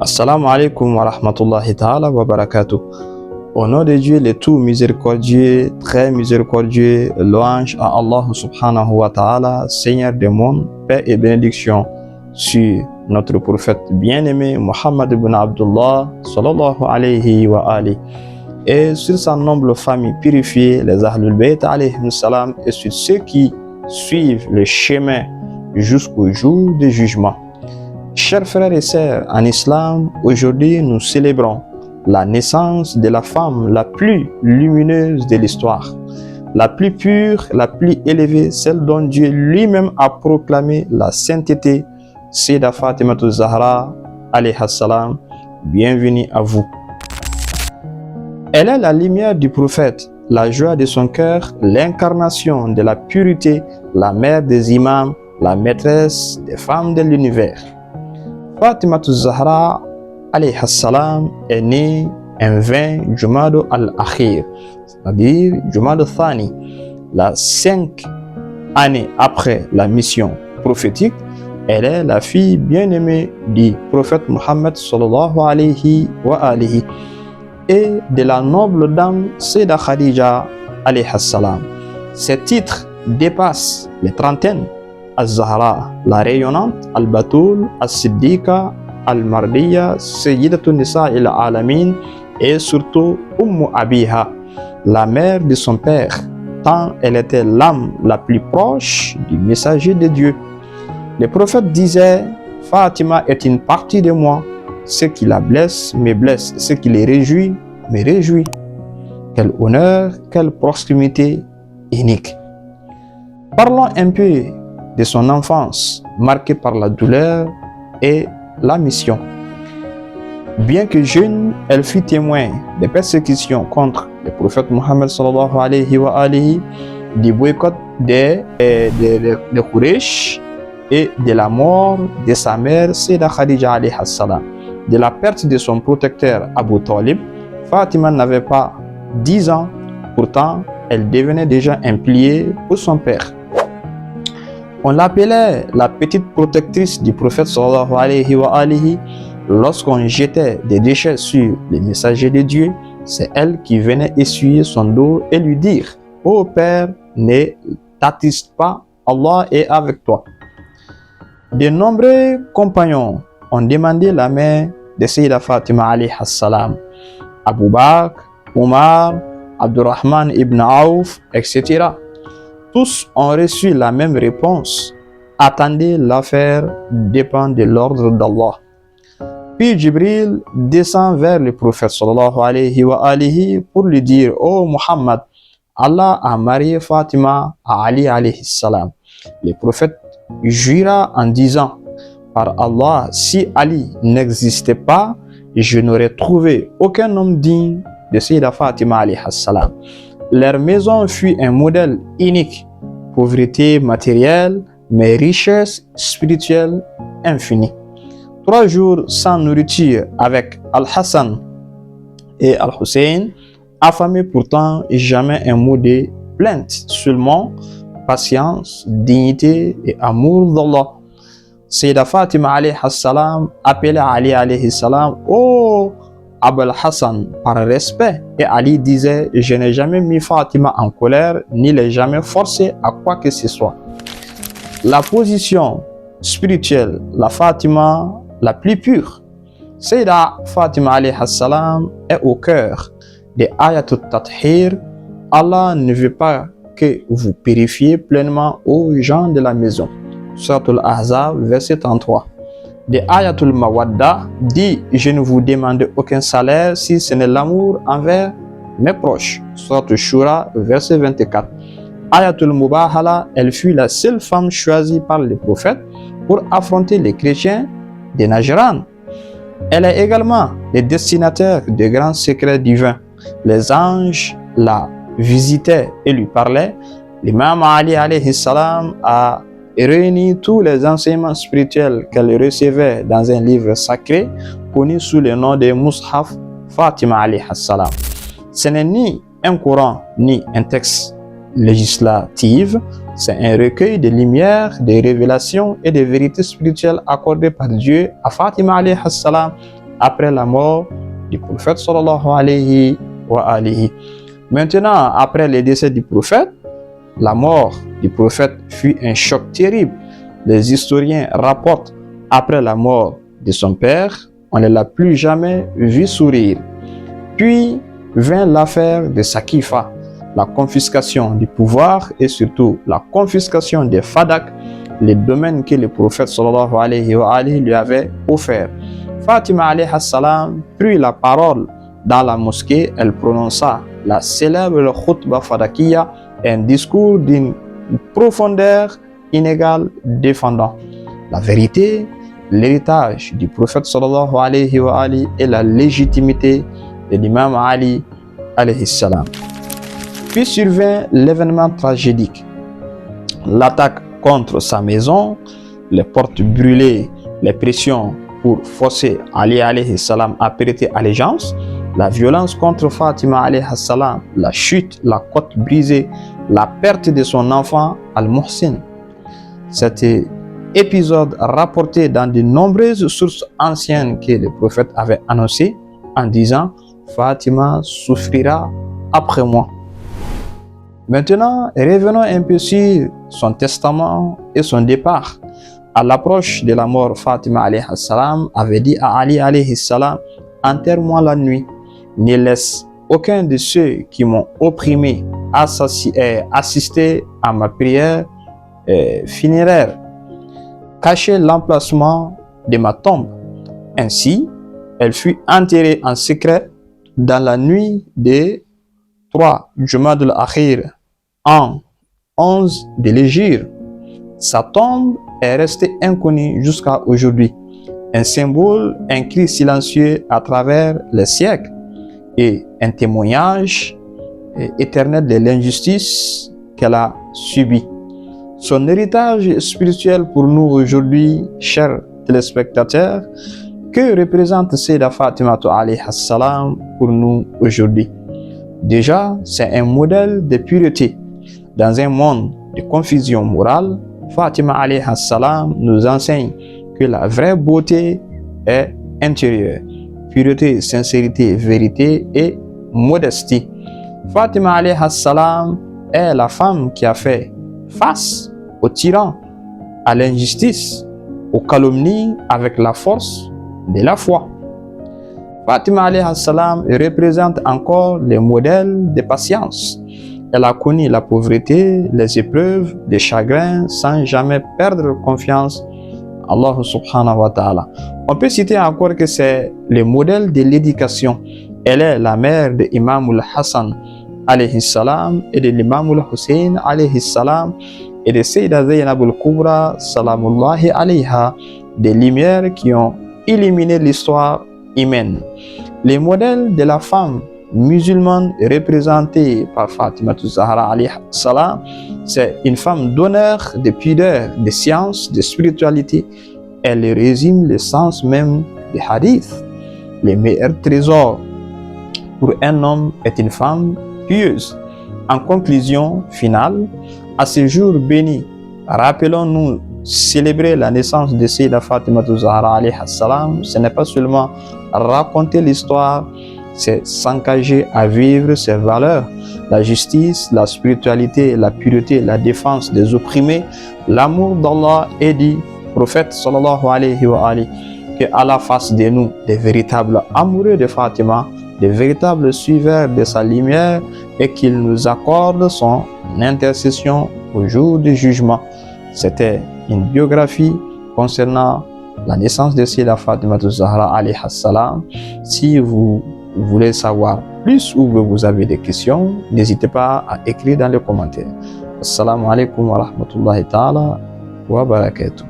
Assalamu alaikum wa rahmatullahi ta'ala wa barakatuh. Au nom de Dieu, le tout miséricordieux, très miséricordieux, louange à Allah subhanahu wa ta'ala, Seigneur des mondes, paix et bénédiction sur notre prophète bien-aimé Muhammad ibn Abdullah sallallahu alayhi wa alihi et sur sa noble famille purifiée, les Ahlul Bayt alayhim salam, et sur ceux qui suivent le chemin jusqu'au jour du jugement. Chers frères et sœurs en islam, aujourd'hui nous célébrons la naissance de la femme la plus lumineuse de l'histoire, la plus pure, la plus élevée, celle dont Dieu lui-même a proclamé la sainteté, Sayyidah Fatimatu Zahra alayha salam. Bienvenue à vous. Elle est la lumière du prophète, la joie de son cœur, l'incarnation de la pureté, la mère des imams, la maîtresse des femmes de l'univers. Fatimatu Zahra alayha salam est née un 20 Jumada al-Akhir, c'est-à-dire Jumada al-Thani, la 5 années après la mission prophétique. Elle est la fille bien-aimée du prophète Muhammad sallallahu alayhi wa alihi et de la noble dame Sayyidah Khadija alayha salam. Ces titres dépassent les trentaines: Al-Zahra, la rayonnante, Al-Batoul, Al-Siddiqa, Al-Mardiya, Sayyidatun Nisa il-Alamin et surtout Abiha, la mère de son père, tant elle était l'âme la plus proche du messager de Dieu. Le prophète disait: Fatima est une partie de moi, ce qui la blesse me blesse, ce qui les réjouit me réjouit. Quel honneur, quelle proximité unique. Parlons un peu de son enfance, marquée par la douleur et la mission. Bien que jeune, elle fut témoin des persécutions contre le prophète Muhammad sallallahu alayhi wa alihi, du boycott des Quraysh et de la mort de sa mère Sayyidah Khadija alayha salam, de la perte de son protecteur Abu Talib. Fatima n'avait pas 10 ans, pourtant elle devenait déjà un pilier pour son père. On l'appelait la petite protectrice du prophète sallallahu alayhi wa alihi. Lorsqu'on jetait des déchets sur les messagers de Dieu, c'est elle qui venait essuyer son dos et lui dire: ô père, ne t'attriste pas, Allah est avec toi. De nombreux compagnons ont demandé la main de Sayyidah Fatima alayha salam: Abu Bakr, Omar, Abdurrahman ibn Auf, etc. Tous ont reçu la même réponse: attendez, l'affaire dépend de l'ordre d'Allah. Puis Jibril descend vers le prophète sallallahu alayhi wa alihi pour lui dire: ô Muhammad, Allah a marié Fatima à Ali alayhi salam. Le prophète jura en disant: par Allah, si Ali n'existait pas, je n'aurais trouvé aucun homme digne de Sayyidah Fatima alayhi salam. Leur maison fut un modèle unique: pauvreté matérielle, mais richesse spirituelle infinie. 3 jours sans nourriture avec Al-Hassan et Al-Hussein, affamés pourtant, jamais un mot de plainte, seulement patience, dignité et amour d'Allah. Sayyidah Fatima alayhi salam appelait Ali alayhi salam: oh Abul Hassan, par respect, et Ali disait: je n'ai jamais mis Fatima en colère, ni l'ai jamais forcé à quoi que ce soit. La position spirituelle, la Fatima la plus pure, Sayyidah Fatima alayhi salam, est au cœur des Ayatul Tathir. Allah ne veut pas que vous purifiez pleinement aux gens de la maison. Suratul Ahzab, verset 33. De Ayatul Mawadda dit: je ne vous demande aucun salaire si ce n'est l'amour envers mes proches. Suratul Shura, verset 24. Ayatul Mubahala, elle fut la seule femme choisie par le prophète pour affronter les chrétiens de Najran. Elle est également le destinataire de grands secrets divins. Les anges la visitaient et lui parlaient. L'imam Ali alayhi salam a réunit tous les enseignements spirituels qu'elle recevait dans un livre sacré connu sous le nom de Mushaf Fatima alayhi salam. Ce n'est ni un Coran ni un texte législatif, c'est un recueil de lumière, de révélations et de vérités spirituelles accordées par Dieu à Fatima alayhi salam après la mort du prophète sallallahu alayhi wa alihi. Maintenant, après le décès du prophète, la mort du prophète fut un choc terrible. Les historiens rapportent, après la mort de son père, on ne l'a plus jamais vu sourire. Puis vint l'affaire de Saqifa, la confiscation du pouvoir et surtout la confiscation des fadak, les domaines que le prophète sallallahu alayhi wa alihi lui avait offerts. Fatima alayhi salam prit la parole dans la mosquée. Elle prononça la célèbre khutba fadakiya, un discours d'une profondeur inégale défendant la vérité, l'héritage du prophète sallallahu alayhi wa alihi et la légitimité de l'imam Ali alayhi salam. Puis survint l'événement tragédique, l'attaque contre sa maison, les portes brûlées, les pressions pour forcer Ali alayhi salam à prêter allégeance, la violence contre Fatima alayhi salam, la chute, la côte brisée, la perte de son enfant Al-Muhsin. Cet épisode rapporté dans de nombreuses sources anciennes que le prophète avait annoncé en disant « Fatima souffrira après moi ». Maintenant, revenons un peu sur son testament et son départ. À l'approche de la mort, Fatima alayhi salam avait dit à Ali alayhi salam, enterre-moi la nuit, ne laisse aucun de ceux qui m'ont opprimé assister à ma prière funéraire. Cachez l'emplacement de ma tombe. Ainsi, elle fut enterrée en secret dans la nuit des 3 Jumad al-Akhir en 11 de l'Hégire. Sa tombe est restée inconnue jusqu'à aujourd'hui, un symbole, un cri silencieux à travers les siècles et un témoignage éternel de l'injustice qu'elle a subie. Son héritage spirituel pour nous aujourd'hui, chers téléspectateurs, que représente Sayyidah Fatima alayhi salam pour nous aujourd'hui? Déjà, c'est un modèle de pureté. Dans un monde de confusion morale, Fatima alayhi salam nous enseigne que la vraie beauté est intérieure. Pureté, sincérité, vérité et modestie. Fatima alayhi salam est la femme qui a fait face aux tyrans, à l'injustice, aux calomnies avec la force de la foi. Fatima alayhi salam représente encore le modèle de patience. Elle a connu la pauvreté, les épreuves, les chagrins sans jamais perdre confiance en Allah subhanahu wa ta'ala. On peut citer encore que c'est le modèle de l'éducation. Elle est la mère de Imam al-Hassan alayhi salam et de l'imam al-Hussein alayhi salam et de Sayyidah Zaynab al-Kubra salamullahi alayha, des lumières qui ont illuminé l'histoire humaine. Les modèles de la femme musulmane représentée par Fatima Zahra alayhi salam, c'est une femme d'honneur, de pudeur, de science, de spiritualité. Elle résume le sens même des hadiths. Le meilleur trésor pour un homme est une femme pieuse. En conclusion finale, à ce jour béni, rappelons-nous célébrer la naissance de Sayyidah Fatima Zahra alayhi salam. Ce n'est pas seulement raconter l'histoire, c'est s'engager à vivre ses valeurs, la justice, la spiritualité, la pureté, la défense des opprimés, l'amour d'Allah et du prophète sallallahu alayhi wa alihi. Que Allah fasse de nous des véritables amoureux de Fatima, des véritables suiveurs de sa lumière et qu'il nous accorde son intercession au jour du jugement. C'était une biographie concernant la naissance de Sayyidah Fatima Zahra alayhi salam. Si vous voulez savoir plus ou vous avez des questions, n'hésitez pas à écrire dans les commentaires. Assalamu alaikum wa rahmatullahi ta'ala wa barakatuh.